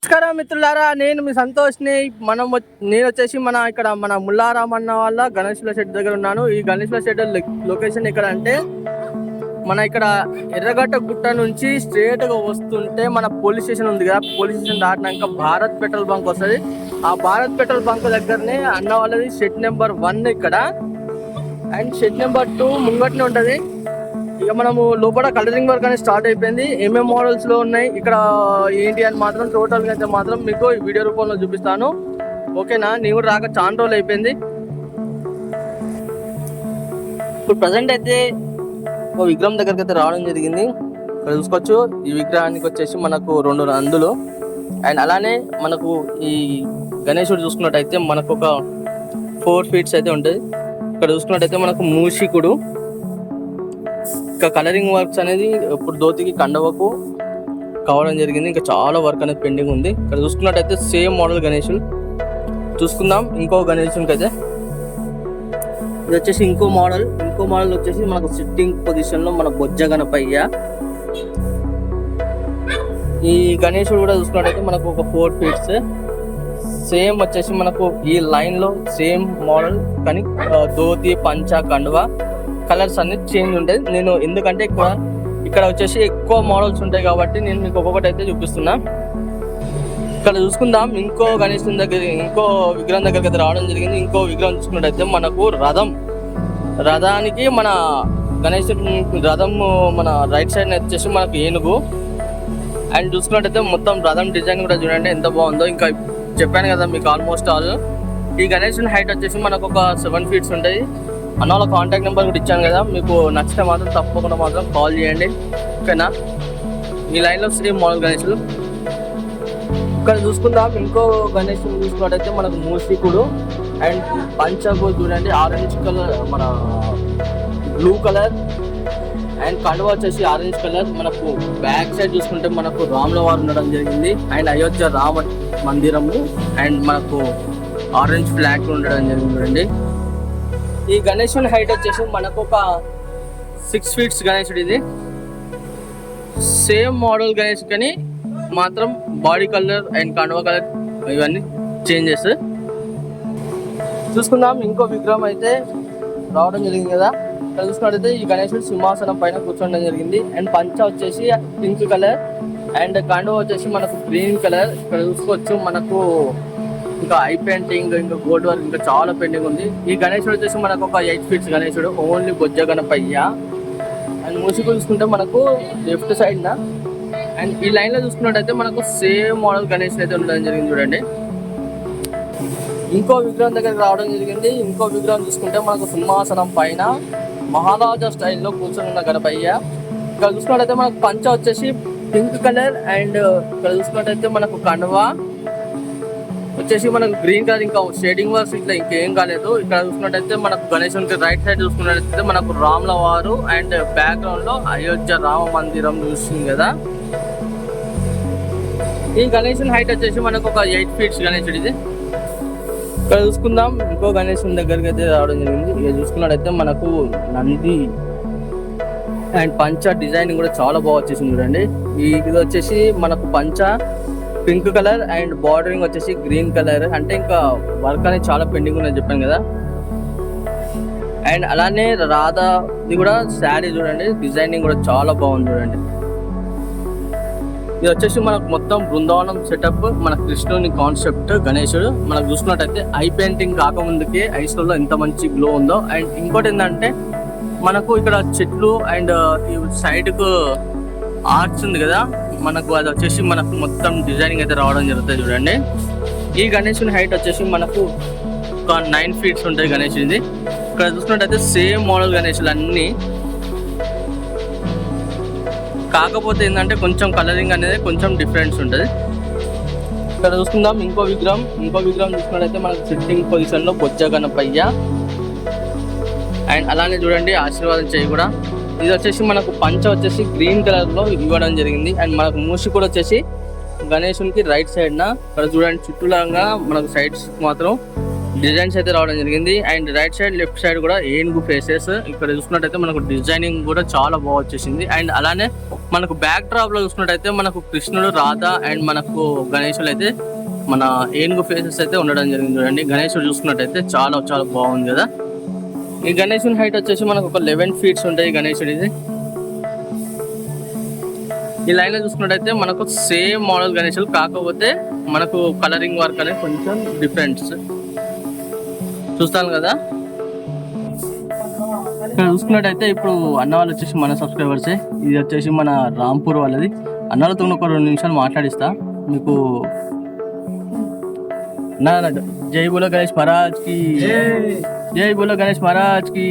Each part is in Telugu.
నమస్కారం మిత్రులారా, నేను మీ సంతోష్ని. నేను వచ్చేసి మన ముల్లారాం అన్న వాళ్ళ గణేష్ల షెడ్ దగ్గర ఉన్నాను. ఈ గణేష్ల షెడ్ లొకేషన్ ఎక్కడ అంటే మన ఇక్కడ ఎర్రగడ్డ గుట్ట నుంచి స్ట్రేట్ గా వస్తుంటే మన పోలీస్ స్టేషన్ ఉంది కదా, పోలీస్ స్టేషన్ దాటినాక భారత్ పెట్రోల్ బంక్ వస్తుంది. ఆ భారత్ పెట్రోల్ బంక్ దగ్గరనే అన్న వాళ్ళది షెడ్ నెంబర్ 1 ఇక్కడ, అండ్ షెడ్ నెంబర్ 2 ముంగట్నే ఉంటది. ఇక మనము లోపల కలరింగ్ వర్క్ అనేది స్టార్ట్ అయిపోయింది. ఏమేం మోడల్స్ లో ఉన్నాయి ఇక్కడ ఏంటి అని మాత్రం టోటల్ గా అయితే మాత్రం మీకు ఈ వీడియో రూపంలో చూపిస్తాను. ఓకేనా? నేను కూడా రాక చాలా రోజులు అయిపోయింది. ఇప్పుడు ప్రజెంట్ అయితే ఒక విగ్రహం దగ్గరికి అయితే రావడం జరిగింది. ఇక్కడ చూసుకోవచ్చు, ఈ విగ్రహానికి వచ్చేసి మనకు 2 నందులు, అండ్ అలానే మనకు ఈ గణేశుడు చూసుకున్నట్టయితే మనకు ఒక 4 ఫీట్స్ అయితే ఉంటుంది. ఇక్కడ చూసుకున్నట్టయితే మనకు మూషికుడు, ఇంకా కలరింగ్ వర్క్స్ అనేది ఇప్పుడు ధోతికి కండవకు కావడం జరిగింది. ఇంకా చాలా వర్క్ అనేది పెండింగ్ ఉంది. ఇక్కడ చూసుకున్నట్టయితే సేమ్ మోడల్ గణేశులు చూసుకుందాం. ఇంకో గణేశునికి అయితే ఇది వచ్చేసి ఇంకో మోడల్ వచ్చేసి మనకు సిట్టింగ్ పొజిషన్ లో మన బొజ్జ గణపయ్య. ఈ గణేశుడు కూడా చూసుకున్నట్టయితే మనకు ఒక 4 ఫీట్స్ సేమ్ వచ్చేసి మనకు ఈ లైన్ లో సేమ్ మోడల్, కానీ ధోతి పంచ కండువా కలర్స్ అన్ని చేంజ్ ఉంటాయి. నేను ఎందుకంటే ఇక్కడ వచ్చేసి ఎక్కువ మోడల్స్ ఉంటాయి కాబట్టి నేను మీకు ఒక్కొక్కటి అయితే చూపిస్తున్నా. ఇక్కడ చూసుకుందాం. ఇంకో గణేశుని దగ్గర ఇంకో విగ్రహం దగ్గరికి అయితే రావడం జరిగింది. ఇంకో విగ్రహం చూసుకున్నట్టయితే మనకు రథానికి మన గణేశుడి రథం మన రైట్ సైడ్ వచ్చేసి మనకు ఏనుగు, అండ్ చూసుకున్నట్టయితే మొత్తం రథం డిజైన్ కూడా చూడండి ఎంత బాగుందో. ఇంకా చెప్పాను కదా మీకు ఆల్మోస్ట్ ఆల్. ఈ గణేశుని హైట్ వచ్చేసి మనకు ఒక 7 ఫీట్స్ ఉంటుంది. అన్న వాళ్ళ కాంటాక్ట్ నెంబర్ కూడా ఇచ్చాను కదా, మీకు నచ్చితే మాత్రం తప్పకుండా మాత్రం కాల్ చేయండి. ఓకేనా? ఈ లైన్లో సేమ్ మోడల్ గణేశులు. ఇక్కడ చూసుకుందాం. ఇంకో గణేశుడు చూసుకున్నట్టయితే మనకు మూషికుడు అండ్ పంచకు చూడండి ఆరెంజ్ కలర్, మన బ్లూ కలర్, అండ్ కండువా వచ్చేసి ఆరెంజ్ కలర్. మనకు బ్యాక్ సైడ్ చూసుకుంటే మనకు రాముల వారు ఉండడం జరిగింది, అండ్ అయోధ్య రామ మందిరము, అండ్ మనకు ఆరెంజ్ ఫ్లాగ్ ఉండడం జరిగింది చూడండి. ఈ గణేశుని హైట్ వచ్చేసి మనకు ఒక 6 ఫీట్స్ గణేశుడు. ఇది సేమ్ మోడల్ గణేష్, కానీ మాత్రం బాడీ కలర్ అండ్ కండువా కలర్ ఇవన్నీ చేంజెస్. చూసుకుందాం. ఇంకో విగ్రహం అయితే రావడం జరిగింది కదా. ఇక్కడ చూసుకున్నట్టయితే ఈ గణేశుడు సింహాసనం పైన కూర్చోవడం జరిగింది, అండ్ పంచ వచ్చేసి పింక్ కలర్, అండ్ కండువా వచ్చేసి మనకు గ్రీన్ కలర్. ఇక్కడ చూసుకోవచ్చు మనకు ఇంకా ఐ పెయింటింగ్, ఇంకా గోల్డ్ వర్క్ ఇంకా చాలా పెండింగ్ ఉంది. ఈ గణేశుడు వచ్చేసి మనకు ఒక 8 ఫీట్స్ గణేశుడు, ఓన్లీ బొజ్జ గణపయ్య. అండ్ మూసికు చూసుకుంటే మనకు లెఫ్ట్ సైడ్ నా, అండ్ ఈ లైన్ లో చూసుకున్నట్టయితే మనకు సేమ్ మోడల్ గణేశుడు అయితే ఉండడం జరిగింది చూడండి. ఇంకో విగ్రహం దగ్గరికి రావడం జరిగింది. ఇంకో విగ్రహం చూసుకుంటే మనకు సింహాసనం పైన మహారాజా స్టైల్లో కూర్చొని ఉన్న గణపయ్య. ఇక్కడ చూసుకున్నట్టయితే మనకు పంచ వచ్చేసి పింక్ కలర్, అండ్ ఇక్కడ చూసుకున్నట్టయితే మనకు కండువా వచ్చేసి మనకు గ్రీన్ కలర్. ఇంకా షేడింగ్ వర్క్స్ ఇట్లా ఇంకేం కాలేదు. ఇక్కడ చూసుకున్నట్టయితే మనకు గణేశునికి రైట్ సైడ్ చూసుకున్నట్టయితే మనకు రాముల వారు, అండ్ బ్యాక్గ్రౌండ్ లో అయోధ్య రామ మందిరం చూస్తుంది కదా. ఈ గణేశుని హైట్ వచ్చేసి మనకు ఒక 8 ఫీట్స్ గణేశుడు ఇది. ఇక్కడ చూసుకుందాం. ఇంకో గణేశుని దగ్గరికి అయితే రావడం జరిగింది. ఇక చూసుకున్నట్టయితే మనకు నంది అండ్ పంచ డిజైన్ కూడా చాలా బాగా వచ్చేసింది చూడండి. ఇది వచ్చేసి మనకు పంచ పింక్ కలర్, అండ్ బార్డరింగ్ వచ్చేసి గ్రీన్ కలర్. అంటే ఇంకా వర్క్ అనేది చాలా పెండింగ్ ఉందని చెప్పాను కదా. అండ్ అలానే రాధాది కూడా శారీ చూడండి, డిజైనింగ్ కూడా చాలా బాగుంది చూడండి. ఇది వచ్చేసి మనకు మొత్తం బృందావనం సెటప్, మన కృష్ణుని కాన్సెప్ట్ గణేశుడు. మనకు చూసుకున్నట్టయితే ఐ పెయింటింగ్ కాకముందుకే ఐస్లో ఎంత మంచి గ్లో ఉందో. అండ్ ఇంకోటి ఏంటంటే మనకు ఇక్కడ చెట్లు అండ్ ఈ సైడ్ కు ఆర్చ్ ఉంది కదా, మనకు అది వచ్చేసి మనకు మొత్తం డిజైనింగ్ అయితే రావడం జరుగుతుంది చూడండి. ఈ గణేశుని హైట్ వచ్చేసి మనకు ఒక 9 ఫీట్స్ ఉంటుంది గణేశుడిది. ఇక్కడ చూసుకున్నట్టయితే సేమ్ మోడల్ గణేశులు అన్నీ, కాకపోతే ఏంటంటే కొంచెం కలరింగ్ అనేది కొంచెం డిఫరెన్స్ ఉంటుంది. ఇక్కడ చూసుకుందాం. ఇంకో విగ్రహం చూసుకున్నట్టయితే మనకు సిట్టింగ్ పొజిషన్ లో బొజ్జ గణపయ్య, అండ్ అలానే చూడండి ఆశీర్వాదం చేయి కూడా. ఇది వచ్చేసి మనకు పంచ వచ్చేసి గ్రీన్ కలర్ లో ఇవ్వడం జరిగింది, అండ్ మనకు మూసి కూడా వచ్చేసి గణేశునికి రైట్ సైడ్ నా ఇక్కడ చూడండి చుట్టూలాగా మనకు సైడ్స్ మాత్రం డిజైన్స్ అయితే రావడం జరిగింది. And right side left side కూడా ఏనుగు ఫేసెస్ ఇక్కడ చూసుకున్నట్టయితే మనకు డిజైనింగ్ కూడా చాలా బాగా వచ్చేసింది. అండ్ అలానే మనకు బ్యాక్ డ్రాప్ లో చూసుకున్నట్టయితే మనకు కృష్ణుడు, రాధ అండ్ మనకు గణేశులు అయితే మన ఏనుగు ఫేసెస్ అయితే ఉండడం జరిగింది. చూడండి గణేశుడు చూసుకున్నట్టయితే చాలా చాలా బాగుంది కదా. ఈ గణేశుని హైట్ వచ్చేసి మనకు ఒక 11 feet ఉంటాయి గణేశుడు. ఇది ఈ లైన్ లో చూసుకున్నట్టయితే మనకు సేమ్ మోడల్ గణేశులు, కాకపోతే మనకు కలరింగ్ వర్క్ అనేది కొంచెం డిఫరెన్స్ చూస్తాను కదా. ఇక్కడ చూసుకున్నట్టయితే ఇప్పుడు అన్న వాళ్ళు వచ్చేసి మన సబ్స్క్రైబర్సే. ఇది వచ్చేసి మన రాంపూర్ వాళ్ళది. అన్న వాళ్ళతో ఒక 2 నిమిషాలు మాట్లాడిస్తా మీకు. నా జై బోలో గణేష్ మహారాజ్ కి, జై బోలో గణేష్ మహారాజ్ కి.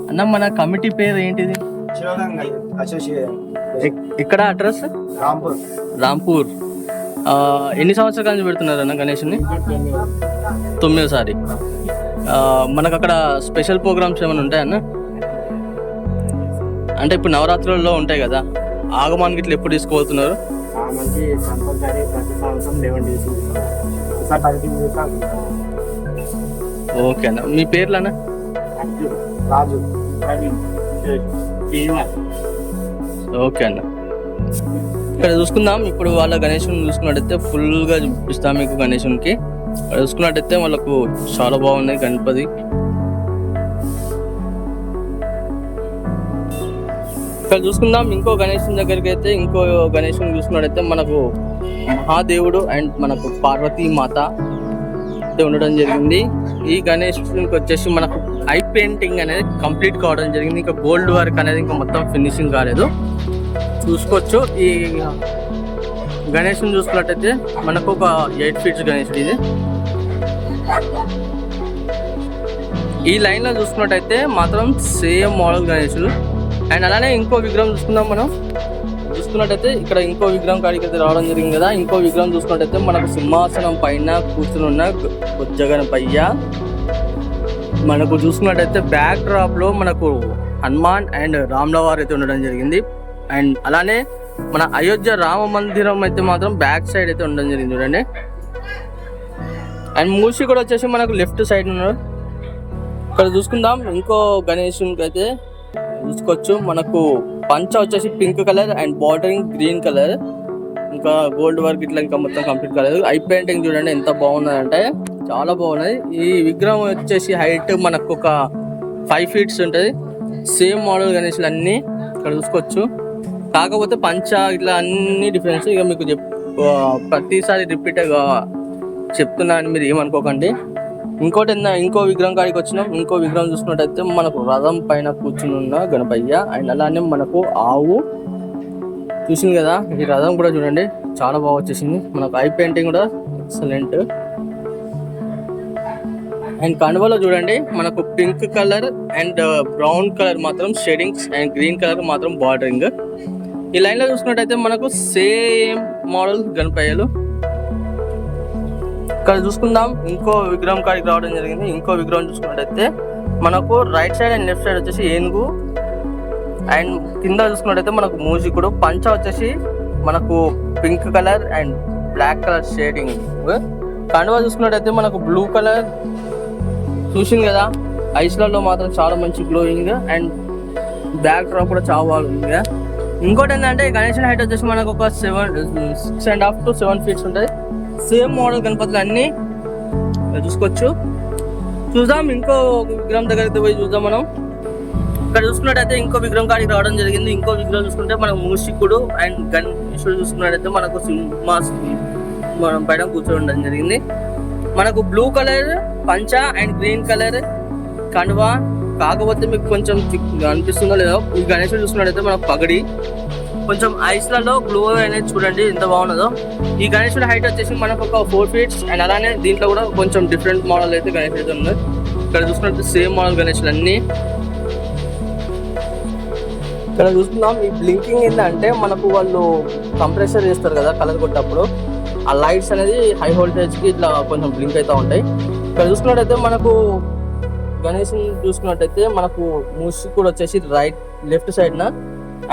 అన్న మన కమిటీ పేరు ఏంటిది? ఇక్కడ అడ్రస్ రాంపూర్. ఎన్ని సంవత్సరాల నుంచి పెడుతున్నారు అన్న గణేష్ని? 9సారి. మనకు అక్కడ స్పెషల్ ప్రోగ్రామ్స్ ఏమైనా ఉంటాయన్న? అంటే ఇప్పుడు నవరాత్రులలో ఉంటాయి కదా, ఆగమానికి ఇట్లా ఎప్పుడు తీసుకుపోతున్నారు? ఓకే అన్న. మీ పేర్లు అన్న? ఓకే అన్న. ఇక్కడ చూసుకుందాం ఇప్పుడు వాళ్ళ గణేశుని చూసుకున్నట్టయితే ఫుల్గా చూపిస్తాం మీకు. గణేశునికి ఇక్కడ చూసుకున్నట్టయితే వాళ్ళకు చాలా బాగున్నాయి గణపతి. ఇక్కడ చూసుకుందాం ఇంకో గణేశుని దగ్గరికి అయితే. ఇంకో గణేశుని చూసుకున్నట్టయితే మనకు మహాదేవుడు అండ్ మనకు పార్వతీ మాత అయితే ఉండడం జరిగింది. ఈ గణేశునికి వచ్చేసి మనకు ఐ పెయింటింగ్ అనేది కంప్లీట్ కావడం జరిగింది. ఇంకా గోల్డ్ వర్క్ అనేది ఇంకా మొత్తం ఫినిషింగ్ కాలేదు, చూసుకోవచ్చు. ఈ గణేశుని చూసుకున్నట్టయితే మనకు ఒక 8 feet గణేశుడు ఇది. ఈ లైన్ లో చూసుకున్నట్టయితే మాత్రం సేమ్ మోడల్ గణేశుడు. అండ్ అలానే ఇంకో విగ్రహం చూసుకుందాం మనం. చూసుకున్నట్టయితే ఇక్కడ ఇంకో విగ్రహం కాడికి అయితే రావడం జరిగింది కదా. ఇంకో విగ్రహం చూసుకున్నట్టయితే మనకు సింహాసనం పైన కూర్చుని ఉన్న బొజ్జగణపయ్య. మనకు చూసుకున్నట్టయితే బ్యాక్ డ్రాప్ లో మనకు హనుమాన్ అండ్ రాముల వారు అయితే ఉండడం జరిగింది. అండ్ అలానే మన అయోధ్య రామ మందిరం అయితే మాత్రం బ్యాక్ సైడ్ అయితే ఉండడం జరిగింది చూడండి. అండ్ మూసి కూడా వచ్చేసి మనకు లెఫ్ట్ సైడ్ ఉన్నారు. ఇక్కడ చూసుకుందాం ఇంకో గణేశునికి అయితే చూసుకోవచ్చు. మనకు పంచ వచ్చేసి pink colour and bordering green colour, ఇంకా గోల్డ్ వర్క్ ఇట్లా ఇంకా మొత్తం కంప్లీట్ కాలేదు. ఐ పెయింటింగ్ చూడండి ఎంత బాగున్నదంటే చాలా బాగున్నది. ఈ విగ్రహం వచ్చేసి హైట్ మనకు ఒక 5 feet ఉంటుంది. సేమ్ మోడల్ గణేశులు అన్నీ ఇక్కడ చూసుకోవచ్చు, కాకపోతే పంచ ఇట్లా అన్ని డిఫరెన్స్. ఇక మీకు ప్రతిసారి రిపీట్గా చెప్తున్నాను, మీరు ఏమనుకోకండి. ఇంకోటి ఇంకో విగ్రహం కాడికి వచ్చినాం. ఇంకో విగ్రహం చూసుకున్నట్టయితే మనకు రథం పైన కూర్చుని ఉన్న గణపయ్య. అండ్ అలానే మనకు ఆవు చూసింది కదా. ఈ రథం కూడా చూడండి చాలా బాగా వచ్చేసింది. మనకు ఐ పెయింటింగ్ కూడా ఎక్సలెంట్. అండ్ కండువలో చూడండి మనకు pink colour and brown colour మాత్రం షేడింగ్స్ అండ్ గ్రీన్ కలర్ మాత్రం బార్డరింగ్. ఈ లైన్ లో చూసుకున్నట్టయితే మనకు సేమ్ మోడల్ గణపయ్యలు. ఇక్కడ చూసుకుందాం ఇంకో విగ్రహం కాడికి రావడం జరిగింది. ఇంకో విగ్రహం చూసుకున్నట్టయితే మనకు right side and left side వచ్చేసి ఏనుగు. అండ్ కింద చూసుకున్నట్టయితే మనకు మూజికుడు. పంచ వచ్చేసి మనకు pink colour and black colour shading. కండువా చూసుకున్నట్టయితే మనకు బ్లూ కలర్ చూసింది కదా. ఐస్లలో మాత్రం చాలా మంచి గ్లోయింగ్ అండ్ బ్యాక్ డ్రాప్ కూడా చాలా బాగుంది. ఇంకోటి ఏంటంటే గణేశుని హైట్ వచ్చేసి మనకు ఒక 6.5 to 7 feet ఉంటుంది. సేమ్ మోడల్ గణపతులు అన్నీ చూసుకోవచ్చు. చూద్దాం ఇంకో విగ్రహం దగ్గరికి పోయి చూద్దాం మనం. ఇక్కడ చూసుకున్నట్టయితే ఇంకో విగ్రహం కాడికి రావడం జరిగింది. ఇంకో విగ్రహం చూసుకుంటే మనకు మూషికుడు అండ్ గణేశుడు చూసుకున్నట్టయితే మనకు మనం పైన కూర్చోవడం జరిగింది. మనకు బ్లూ కలర్ పంచ అండ్ గ్రీన్ కలర్ కండువా, కాకపోతే మీకు కొంచెం అనిపిస్తుందో లేదో. ఈ గణేశుడు చూసుకున్నట్టయితే మనకు పగడి కొంచెం ఐస్లలో గ్లో అనేది చూడండి ఎంత బాగున్నదో. ఈ గణేశుడి హైట్ వచ్చేసి మనకు ఒక 4 feet. అండ్ అలానే దీంట్లో కూడా కొంచెం డిఫరెంట్ మోడల్ అయితే గణేశుడు అయితే ఉన్నది. ఇక్కడ చూసుకున్నట్టు సేమ్ మోడల్ గణేశులు అన్నీ ఇక్కడ చూస్తున్నాం. ఈ బ్లింకింగ్ ఏంటంటే మనకు వాళ్ళు కంప్రెసర్ చేస్తారు కదా కలర్ కొట్టేటప్పుడు, ఆ లైట్స్ అనేది హై వోల్టేజ్కి ఇట్లా కొంచెం బ్లింక్ అవుతూ ఉంటాయి. ఇక్కడ చూసుకున్నట్టయితే మనకు గణేశుని చూసుకున్నట్టయితే మనకు మూషికుడు వచ్చేసి లెఫ్ట్ సైడ్న.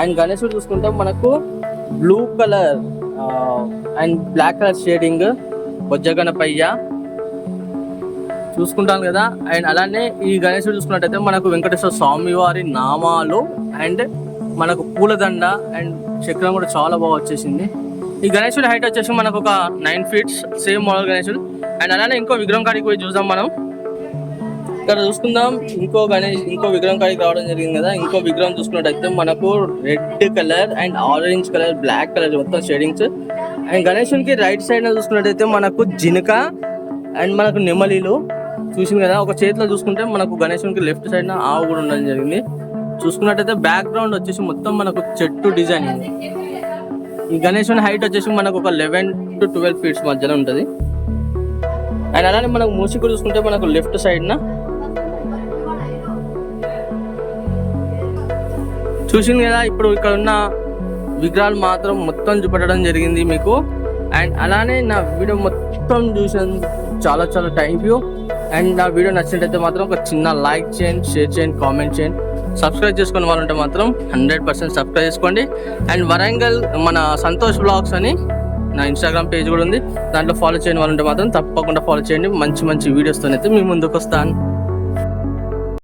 అండ్ గణేశుడు చూసుకుంటే మనకు blue colour and black colour shading బొజ్జగణపయ్య. చూసుకుంటాను కదా. అండ్ అలానే ఈ గణేశుడు చూసుకున్నట్టయితే మనకు వెంకటేశ్వర స్వామి వారి నామాలు అండ్ మనకు పూలదండ అండ్ చక్రం కూడా చాలా బాగా వచ్చేసింది. ఈ గణేశుడి హైట్ వచ్చేసి మనకు ఒక 9 feet సేమ్ మోడల్ గణేశుడు. అండ్ అలానే ఇంకో విగ్రహం కాడికి పోయి చూద్దాం మనం. ఇక్కడ చూసుకుందాం ఇంకో విగ్రహం కాడికి రావడం జరిగింది కదా. ఇంకో విగ్రహం చూసుకున్నట్టయితే మనకు red colour and orange colour black colour మొత్తం షేడింగ్స్. అండ్ గణేశునికి రైట్ సైడ్ చూసుకున్నట్టయితే మనకు జినక అండ్ మనకు నెమలిలు చూసింది కదా. ఒక చేతిలో చూసుకుంటే మనకు గణేశునికి లెఫ్ట్ సైడ్ ఆవు కూడా ఉండడం జరిగింది. చూసుకున్నట్టయితే బ్యాక్ గ్రౌండ్ వచ్చేసి మొత్తం మనకు చెట్టు డిజైన్. ఈ గణేశుని హైట్ వచ్చేసి మనకు ఒక 11 to 12 feet మధ్యలో ఉంటుంది. అండ్ అలానే మనకు మూసిక చూసుకుంటే మనకు లెఫ్ట్ సైడ్ చూసింది కదా. ఇప్పుడు ఇక్కడ ఉన్న విగ్రహాలు మాత్రం మొత్తం చూపెట్టడం జరిగింది మీకు. అండ్ అలానే నా వీడియో మొత్తం చూసాను, చాలా చాలా థ్యాంక్ యూ. అండ్ నా వీడియో నచ్చినట్టయితే మాత్రం ఒక చిన్న లైక్ చేయండి, షేర్ చేయండి, కామెంట్ చేయండి. సబ్స్క్రైబ్ చేసుకునే వాళ్ళు ఉంటే మాత్రం 100% సబ్స్క్రైబ్ చేసుకోండి. అండ్ వరంగల్ మన సంతోష్ బ్లాగ్స్ అని నా ఇన్స్టాగ్రామ్ పేజ్ కూడా ఉంది, దాంట్లో ఫాలో చేయని వాళ్ళు ఉంటే మాత్రం తప్పకుండా ఫాలో చేయండి. మంచి మంచి వీడియోస్తో అయితే మీ ముందుకు వస్తాను.